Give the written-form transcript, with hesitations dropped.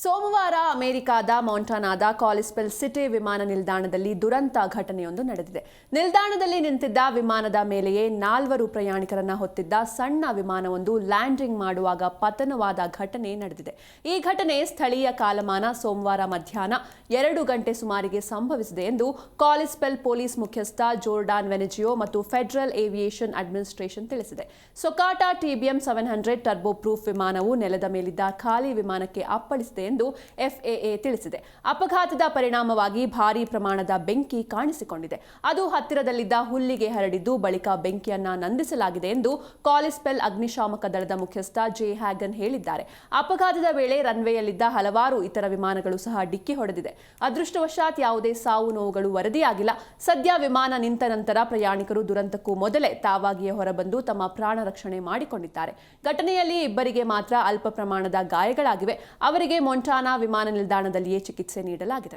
ಸೋಮವಾರ ಅಮೆರಿಕಾದ ಮಾಂಟಾನಾದ ಕಾಲಿಸ್ಪೆಲ್ ಸಿಟಿ ವಿಮಾನ ನಿಲ್ದಾಣದಲ್ಲಿ ದುರಂತ ಘಟನೆಯೊಂದು ನಡೆದಿದೆ. ನಿಲ್ದಾಣದಲ್ಲಿ ನಿಂತಿದ್ದ ವಿಮಾನದ ಮೇಲೆಯೇ 4 ಪ್ರಯಾಣಿಕರನ್ನ ಹೊತ್ತಿದ್ದ ಸಣ್ಣ ವಿಮಾನವೊಂದು ಲ್ಯಾಂಡಿಂಗ್ ಮಾಡುವಾಗ ಪತನವಾದ ಘಟನೆ ನಡೆದಿದೆ. ಈ ಘಟನೆ ಸ್ಥಳೀಯ ಕಾಲಮಾನ ಸೋಮವಾರ ಮಧ್ಯಾಹ್ನ 2 ಗಂಟೆ ಸುಮಾರಿಗೆ ಸಂಭವಿಸಿದೆ ಎಂದು ಕಾಲಿಸ್ಪೆಲ್ ಪೊಲೀಸ್ ಮುಖ್ಯಸ್ಥ ಜೋರ್ಡಾನ್ ವೆನೆಜಿಯೋ ಮತ್ತು ಫೆಡರಲ್ ಏವಿಯೇಷನ್ ಅಡ್ಮಿನಿಸ್ಟ್ರೇಷನ್ ತಿಳಿಸಿದೆ. ಸೊಕಾಟಾ TBM 700 ಟರ್ಬೋ ಪ್ರೂಫ್ ವಿಮಾನವು ನೆಲದ ಮೇಲಿದ್ದ ಖಾಲಿ ವಿಮಾನಕ್ಕೆ ಅಪ್ಪಳಿಸಿದೆ ಎಂದು FAA ತಿಳಿಸಿದೆ. ಅಪಘಾತದ ಪರಿಣಾಮವಾಗಿ ಭಾರೀ ಪ್ರಮಾಣದ ಬೆಂಕಿ ಕಾಣಿಸಿಕೊಂಡಿದೆ. ಅದು ಹತ್ತಿರದಲ್ಲಿದ್ದ ಹುಲ್ಲಿಗೆ ಹರಡಿದ್ದು ಬಳಿಕ ಬೆಂಕಿಯನ್ನ ನಂದಿಸಲಾಗಿದೆ ಎಂದು ಕಾಲಿಸ್ಪೆಲ್ ಅಗ್ನಿಶಾಮಕ ದಳದ ಮುಖ್ಯಸ್ಥ ಜೆ ಹ್ಯಾಗನ್ ಹೇಳಿದ್ದಾರೆ. ಅಪಘಾತದ ವೇಳೆ ರನ್ವೇಯಲ್ಲಿದ್ದ ಹಲವಾರು ಇತರ ವಿಮಾನಗಳು ಸಹ ಡಿಕ್ಕಿ ಹೊಡೆದಿದೆ. ಅದೃಷ್ಟವಶಾತ್ ಯಾವುದೇ ಸಾವು ನೋವುಗಳು ವರದಿಯಾಗಿಲ್ಲ. ಸದ್ಯ ವಿಮಾನ ನಿಂತ ನಂತರ ಪ್ರಯಾಣಿಕರು ದುರಂತಕ್ಕೂ ಮೊದಲೇ ತಾವಾಗಿಯೇ ಹೊರಬಂದು ತಮ್ಮ ಪ್ರಾಣ ರಕ್ಷಣೆ ಮಾಡಿಕೊಂಡಿದ್ದಾರೆ. ಘಟನೆಯಲ್ಲಿ ಇಬ್ಬರಿಗೆ ಮಾತ್ರ ಅಲ್ಪ ಪ್ರಮಾಣದ ಗಾಯಗಳಾಗಿವೆ. ಅವರಿಗೆ ಮೊಂಟಾನಾ ವಿಮಾನ ನಿಲ್ದಾಣದಲ್ಲಿಯೇ ಚಿಕಿತ್ಸೆ ನೀಡಲಾಗಿದೆ.